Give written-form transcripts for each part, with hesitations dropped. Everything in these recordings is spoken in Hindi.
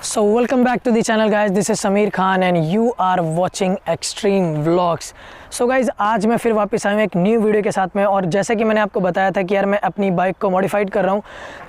So welcome back to the channel guys, this is Sameer Khan and you are watching Xtreme Vlogs। So guys आज मैं फिर वापस आया हूँ एक न्यू वीडियो के साथ में। और जैसे कि मैंने आपको बताया था कि यार मैं अपनी बाइक को मॉडिफाइड कर रहा हूँ,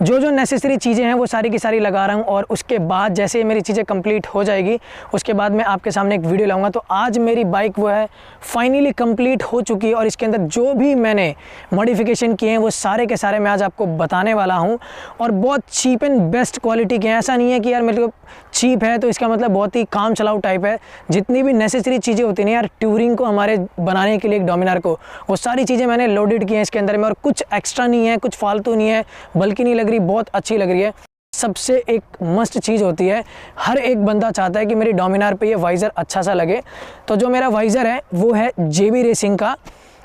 जो नेसेसरी चीज़ें हैं वो सारी की सारी लगा रहा हूँ। और उसके बाद जैसे मेरी चीज़ें कंप्लीट हो जाएगी उसके बाद मैं आपके सामने एक वीडियो लाऊंगा। तो आज मेरी बाइक वो है फाइनली कंप्लीट हो चुकी है और इसके अंदर जो भी मैंने मॉडिफिकेशन किए हैं वो सारे के सारे मैं आज आपको बताने वाला हूँ। और बहुत चीप एंड बेस्ट क्वालिटी के हैं। ऐसा नहीं है कि यार मेरे को चीप है तो इसका मतलब बहुत ही काम चलाऊ टाइप है। जितनी भी नेसेसरी चीज़ें होती हैं यार टूरिंग को हमारे बनाने के लिए एक डोमिनार को, वो सारी चीज़ें मैंने लोडेड की हैं इसके अंदर में। और कुछ एक्स्ट्रा नहीं है, कुछ फालतू नहीं है, बल्कि नहीं लग रही, बहुत अच्छी लग रही है। सबसे एक मस्ट चीज़ होती है, हर एक बंदा चाहता है कि मेरी डोमिनार पे ये वाइज़र अच्छा सा लगे। तो जो मेरा वाइज़र है वो है जेबी रेसिंग का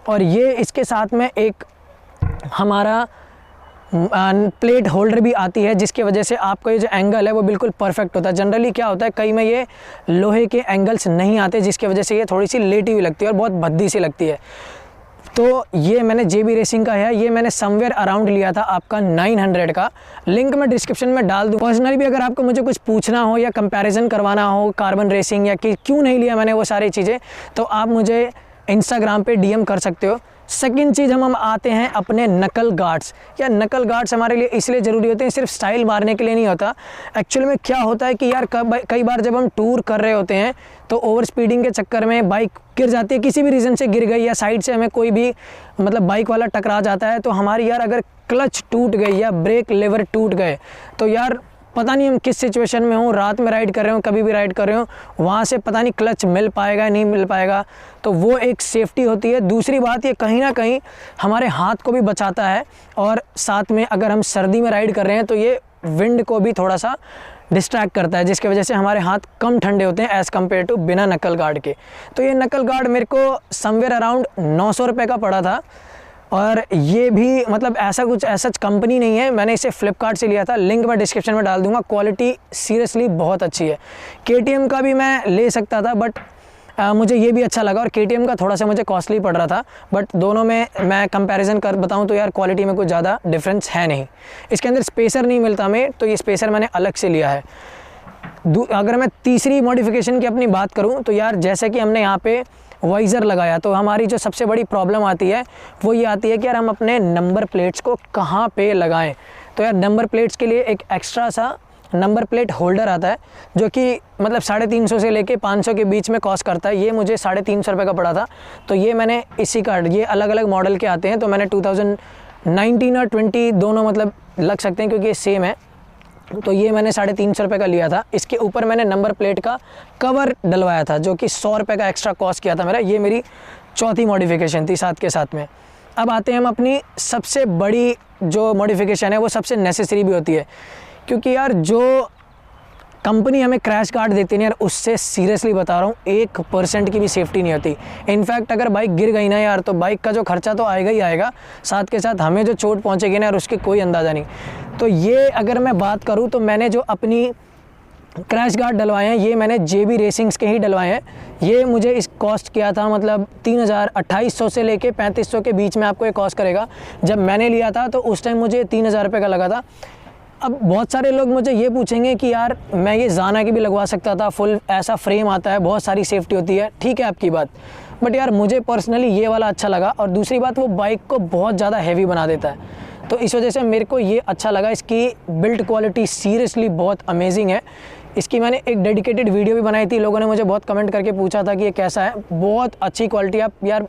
और ये इसके साथ में एक हमारा प्लेट होल्डर भी आती है, जिसकी वजह से आपका ये जो एंगल है वो बिल्कुल परफेक्ट होता है। जनरली क्या होता है कई में ये लोहे के एंगल्स नहीं आते, जिसकी वजह से ये थोड़ी सी लेटी हुई लगती है और बहुत भद्दी सी लगती है। तो ये मैंने जेबी रेसिंग का है, ये मैंने समवेयर अराउंड लिया था आपका 900 का। लिंक मैं डिस्क्रिप्शन में डाल दूँ। पर्सनली भी अगर आपको मुझे कुछ पूछना हो या कंपैरिजन करवाना हो कार्बन रेसिंग या कि क्यों नहीं लिया मैंने वो सारी चीज़ें, तो आप मुझे इंस्टाग्राम पे डीएम कर सकते हो। सेकंड चीज़ हम आते हैं अपने नकल गार्ड्स। या नकल गार्ड्स हमारे लिए इसलिए ज़रूरी होते हैं, सिर्फ स्टाइल मारने के लिए नहीं होता। एक्चुअली में क्या होता है कि यार कई बार जब हम टूर कर रहे होते हैं तो ओवर स्पीडिंग के चक्कर में बाइक गिर जाती है, किसी भी रीज़न से गिर गई या साइड से हमें कोई भी मतलब बाइक वाला टकरा जाता है, तो हमारी यार अगर क्लच टूट गई या ब्रेक लेवर टूट गए तो यार पता नहीं हम किस सिचुएशन में हूँ, रात में राइड कर रहे हो, कभी भी राइड कर रहे हो, वहाँ से पता नहीं क्लच मिल पाएगा नहीं मिल पाएगा। तो वो एक सेफ्टी होती है। दूसरी बात ये कहीं ना कहीं हमारे हाथ को भी बचाता है और साथ में अगर हम सर्दी में राइड कर रहे हैं तो ये विंड को भी थोड़ा सा डिस्ट्रैक्ट करता है, जिसकी वजह से हमारे हाथ कम ठंडे होते हैं एज़ कम्पेयर टू बिना नकल गार्ड के। तो ये नकल गार्ड मेरे को समवेयर अराउंड 900 रुपये का पड़ा था। और ये भी मतलब ऐसा कंपनी नहीं है, मैंने इसे फ्लिपकार्ट से लिया था। लिंक मैं डिस्क्रिप्शन में डाल दूंगा। क्वालिटी सीरियसली बहुत अच्छी है। केटीएम का भी मैं ले सकता था बट मुझे ये भी अच्छा लगा और केटीएम का थोड़ा सा मुझे कॉस्टली पड़ रहा था, बट दोनों में मैं कंपैरिजन कर बताऊं तो यार क्वालिटी में कुछ ज़्यादा डिफरेंस है नहीं। इसके अंदर स्पेसर नहीं मिलता हमें, तो ये स्पेसर मैंने अलग से लिया है। अगर मैं तीसरी मॉडिफिकेशन की अपनी बात करूँ तो यार जैसे कि हमने यहाँ पे वाइज़र लगाया तो हमारी जो सबसे बड़ी प्रॉब्लम आती है वो ये आती है कि यार हम अपने नंबर प्लेट्स को कहाँ पे लगाएं। तो यार नंबर प्लेट्स के लिए एक एक्स्ट्रा सा नंबर प्लेट होल्डर आता है जो कि मतलब 350 से लेके 500 के बीच में कॉस्ट करता है। ये मुझे 350 रुपये का पड़ा था। तो ये मैंने इसी का, ये अलग अलग मॉडल के आते हैं, तो मैंने 2019 और 20 दोनों मतलब लग सकते हैं क्योंकि ये सेम है। तो ये मैंने 350 रुपये का लिया था। इसके ऊपर मैंने नंबर प्लेट का कवर डलवाया था जो कि 100 रुपये का एक्स्ट्रा कॉस्ट किया था मेरा। ये मेरी चौथी मॉडिफिकेशन थी साथ के साथ में। अब आते हैं हम अपनी सबसे बड़ी जो मॉडिफिकेशन है वो सबसे नेसेसरी भी होती है, क्योंकि यार जो कंपनी हमें क्रैश गार्ड देती है यार उससे सीरियसली बता रहा हूँ 1% की भी सेफ्टी नहीं होती। इनफैक्ट अगर बाइक गिर गई ना यार तो बाइक का जो खर्चा तो आएगा ही आएगा, साथ के साथ हमें जो चोट पहुँचेगी ना यार उसकी कोई अंदाज़ा नहीं। तो ये अगर मैं बात करूँ तो मैंने जो अपनी क्रैश गार्ड डलवाए हैं ये मैंने जेबी रेसिंग्स के ही डलवाए हैं। ये मुझे इस कॉस्ट किया था मतलब 2800 से लेके 3500 के बीच में आपको ये कॉस्ट करेगा। जब मैंने लिया था तो उस टाइम मुझे 3000 रुपये का लगा था। अब बहुत सारे लोग मुझे ये पूछेंगे कि यार मैं ये जाना की भी लगवा सकता था, फुल ऐसा फ्रेम आता है, बहुत सारी सेफ्टी होती है। ठीक है आपकी बात, बट यार मुझे पर्सनली ये वाला अच्छा लगा। और दूसरी बात वो बाइक को बहुत ज़्यादा हैवी बना देता है, तो इस वजह से मेरे को ये अच्छा लगा। इसकी बिल्ड क्वालिटी सीरियसली बहुत अमेजिंग है। इसकी मैंने एक डेडिकेटेड वीडियो भी बनाई थी, लोगों ने मुझे बहुत कमेंट करके पूछा था कि ये कैसा है। बहुत अच्छी क्वालिटी, आप यार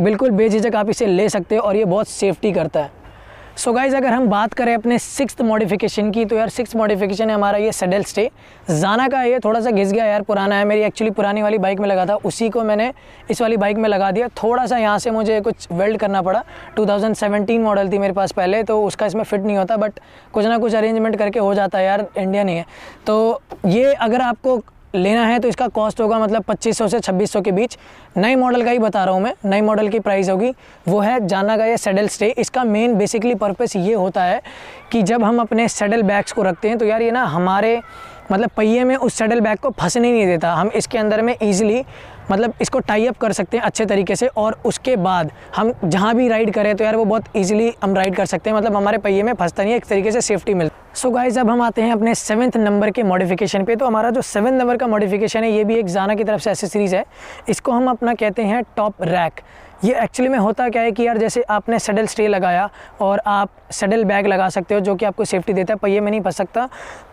बिल्कुल बेझिझक आप इसे ले सकते हो और ये बहुत सेफ्टी करता है। सो गाइज़ अगर हम बात करें अपने 6th मॉडिफिकेशन की तो यार 6th मॉडिफिकेशन है हमारा ये सैडल स्टे। जाना का ये थोड़ा सा घिस गया यार, पुराना है, मेरी एक्चुअली पुरानी वाली बाइक में लगा था, उसी को मैंने इस वाली बाइक में लगा दिया। थोड़ा सा यहाँ से मुझे कुछ वेल्ड करना पड़ा। 2017 मॉडल थी मेरे पास पहले, तो उसका इसमें फिट नहीं होता, बट कुछ ना कुछ अरेंजमेंट करके हो जाता है यार, इंडिया नहीं है। तो ये अगर आपको लेना है तो इसका कॉस्ट होगा मतलब 2500 से 2600 के बीच। नई मॉडल का ही बता रहा हूँ मैं, नई मॉडल की प्राइस होगी। वो है जाना का ये सैडल स्टे। इसका मेन बेसिकली पर्पस ये होता है कि जब हम अपने सैडल बैग्स को रखते हैं तो यार ये ना हमारे मतलब पहिए में उस सैडल बैग को फंसने नहीं देता। हम इसके अंदर में ईजिली मतलब इसको टाई अप कर सकते हैं अच्छे तरीके से, और उसके बाद हम जहाँ भी राइड करें तो यार वो बहुत ईजिली हम राइड कर सकते हैं, मतलब हमारे पहिए में फंसता नहीं है, एक तरीके से सेफ्टी मिलती है। सो गाइज अब हम आते हैं अपने 7वें नंबर के मॉडिफिकेशन पे। तो हमारा जो 7वें नंबर का मॉडिफिकेशन है ये भी एक जाना की तरफ से एसेसरीज़ है, इसको हम अपना कहते हैं टॉप रैक। ये एक्चुअली में होता क्या है कि यार जैसे आपने सैडल स्टे लगाया और आप सैडल बैग लगा सकते हो जो कि आपको सेफ्टी देता है, पहिए में नहीं फंस सकता,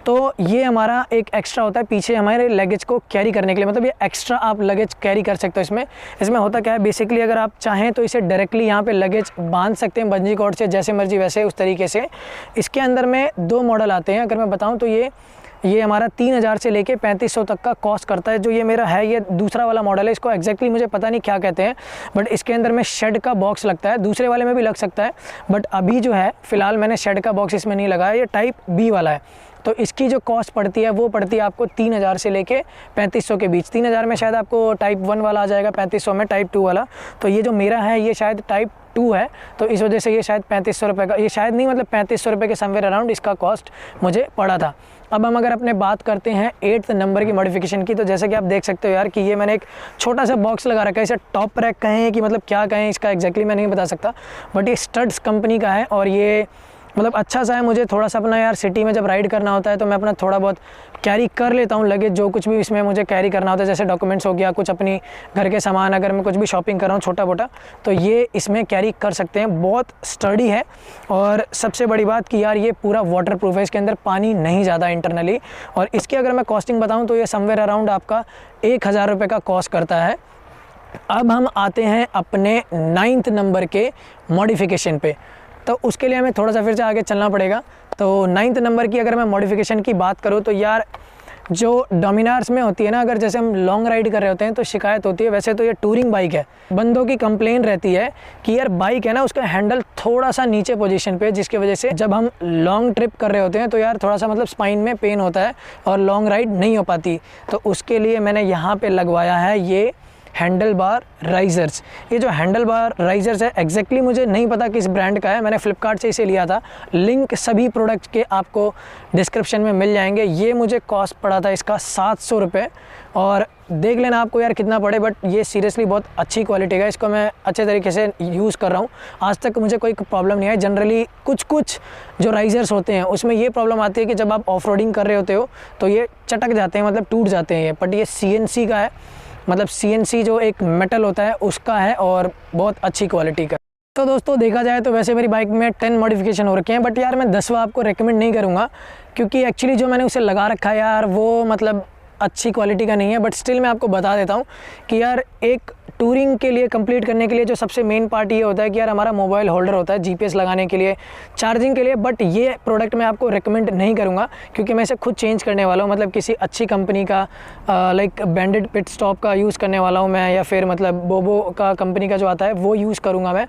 तो ये हमारा एक एक्स्ट्रा होता है पीछे हमारे लगेज को कैरी करने के लिए, मतलब ये एक्स्ट्रा आप लगेज कैरी कर सकते हो। इसमें होता क्या है बेसिकली, अगर आप चाहें तो इसे डायरेक्टली यहाँ पे लगेज बांध सकते हैं बंजी कॉर्ड से, जैसे मर्जी वैसे उस तरीके से। इसके अंदर में 2 मॉडल आते हैं, अगर मैं बताऊँ तो ये हमारा 3000 से लेके 3500 तक का कॉस्ट करता है। जो ये मेरा है ये दूसरा वाला मॉडल है, इसको एग्जैक्टली मुझे पता नहीं क्या कहते हैं, बट इसके अंदर में शेड का बॉक्स लगता है, दूसरे वाले में भी लग सकता है, बट अभी जो है फ़िलहाल मैंने शेड का बॉक्स इसमें नहीं लगाया, ये टाइप बी वाला है। तो इसकी जो कॉस्ट पड़ती है वो पड़ती है आपको 3000 से लेके 3500 के बीच। 3000 में शायद आपको टाइप 1 वाला आ जाएगा, 3500 में टाइप 2 वाला। तो ये जो मेरा है ये शायद टाइप 2 है, तो इस वजह से ये शायद 3500 रुपये का, ये शायद नहीं मतलब 3500 रुपये के समवेयर अराउंड इसका कॉस्ट मुझे पड़ा था। अब हम अगर अपने बात करते हैं 8th नंबर की मॉडिफिकेशन की, तो जैसे कि आप देख सकते हो यार कि ये मैंने एक छोटा सा बॉक्स लगा रखा है, इसे टॉप रैक कहें कि मतलब क्या कहें इसका एग्जैक्टली मैं नहीं बता सकता, बट ये स्टड्स कंपनी का है और ये मतलब अच्छा सा है। मुझे थोड़ा सा अपना यार सिटी में जब राइड करना होता है तो मैं अपना थोड़ा बहुत कैरी कर लेता हूँ लगेज, जो कुछ भी इसमें मुझे कैरी करना होता है, जैसे डॉक्यूमेंट्स हो गया, कुछ अपनी घर के सामान, अगर मैं कुछ भी शॉपिंग कर रहा हूँ छोटा मोटा, तो ये इसमें कैरी कर सकते हैं। बहुत स्टडी है और सबसे बड़ी बात कि यार ये पूरा वाटर प्रूफ है, इसके अंदर पानी नहीं ज़्यादा इंटरनली। और इसकी अगर मैं कॉस्टिंग बताऊँ तो ये समवेयर अराउंड आपका 1000 रुपये का कॉस्ट करता है। अब हम आते हैं अपने 9th नंबर के मॉडिफिकेशन पे, तो उसके लिए हमें थोड़ा सा फिर से आगे चलना पड़ेगा। तो 9th नंबर की अगर मैं मॉडिफिकेशन की बात करूँ तो यार जो डोमिनार्स में होती है ना, अगर जैसे हम लॉन्ग राइड कर रहे होते हैं तो शिकायत होती है, वैसे तो ये टूरिंग बाइक है, बंदों की कंप्लेन रहती है कि यार बाइक है ना उसका हैंडल थोड़ा सा नीचे पोजीशन पे है, जिसकी वजह से जब हम लॉन्ग ट्रिप कर रहे होते हैं तो यार थोड़ा सा मतलब स्पाइन में पेन होता है और लॉन्ग राइड नहीं हो पाती। तो उसके लिए मैंने यहाँ पर लगवाया है ये हैंडल बार राइजर्स। ये जो हैंडल बार राइजर्स है एग्जैक्टली मुझे नहीं पता किस ब्रांड का है, मैंने फ्लिपकार्ट से इसे लिया था, लिंक सभी प्रोडक्ट के आपको डिस्क्रिप्शन में मिल जाएंगे। ये मुझे कॉस्ट पड़ा था इसका 700 रुपये, और देख लेना आपको यार कितना पड़े, बट ये सीरियसली बहुत अच्छी क्वालिटी का है, इसको मैं अच्छे तरीके से यूज़ कर रहा हूँ, आज तक मुझे कोई प्रॉब्लम नहीं आई। जनरली कुछ जो राइजर्स होते हैं उसमें ये प्रॉब्लम आती है कि जब आप ऑफ रोडिंग कर रहे होते हो तो ये चटक जाते हैं, मतलब टूट जाते हैं ये, बट ये CNC का है, मतलब CNC जो एक मेटल होता है उसका है और बहुत अच्छी क्वालिटी का। तो दोस्तों देखा जाए तो वैसे मेरी बाइक में 10 मॉडिफिकेशन हो रखे हैं, बट यार मैं 10वां आपको रेकमेंड नहीं करूँगा, क्योंकि एक्चुअली जो मैंने उसे लगा रखा है यार वो मतलब अच्छी क्वालिटी का नहीं है। बट स्टिल मैं आपको बता देता हूँ कि यार एक टूरिंग के लिए कंप्लीट करने के लिए जो सबसे मेन पार्ट ये होता है कि यार हमारा मोबाइल होल्डर होता है GPS लगाने के लिए, चार्जिंग के लिए। बट ये प्रोडक्ट मैं आपको रेकमेंड नहीं करूँगा, क्योंकि मैं इसे खुद चेंज करने वाला हूँ, मतलब किसी अच्छी कंपनी का लाइक बैंडेड पिट स्टॉप का यूज़ करने वाला हूँ मैं, या फिर मतलब बोबो का कंपनी का जो आता है वो यूज़ करूँगा मैं।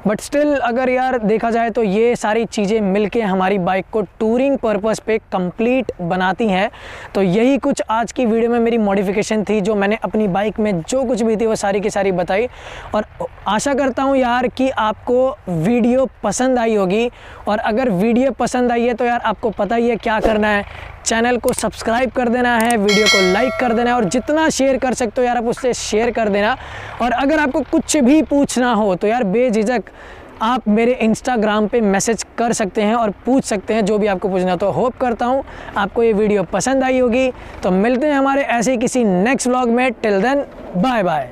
बट स्टिल अगर यार देखा जाए तो ये सारी चीज़ें मिलके हमारी बाइक को टूरिंग पर्पस पे कंप्लीट बनाती हैं। तो यही कुछ आज की वीडियो में मेरी मॉडिफिकेशन थी, जो मैंने अपनी बाइक में जो कुछ भी थी वो सारी की सारी बताई, और आशा करता हूँ यार कि आपको वीडियो पसंद आई होगी। और अगर वीडियो पसंद आई है तो यार आपको पता ही है क्या करना है, चैनल को सब्सक्राइब कर देना है, वीडियो को लाइक कर देना है, और जितना शेयर कर सकते हो यार आप उससे शेयर कर देना। और अगर आपको कुछ भी पूछना हो तो यार बेझिझक आप मेरे इंस्टाग्राम पे मैसेज कर सकते हैं और पूछ सकते हैं जो भी आपको पूछना। तो होप करता हूँ आपको ये वीडियो पसंद आई होगी। तो मिलते हैं हमारे ऐसे किसी नेक्स्ट व्लॉग में। Till then bye bye.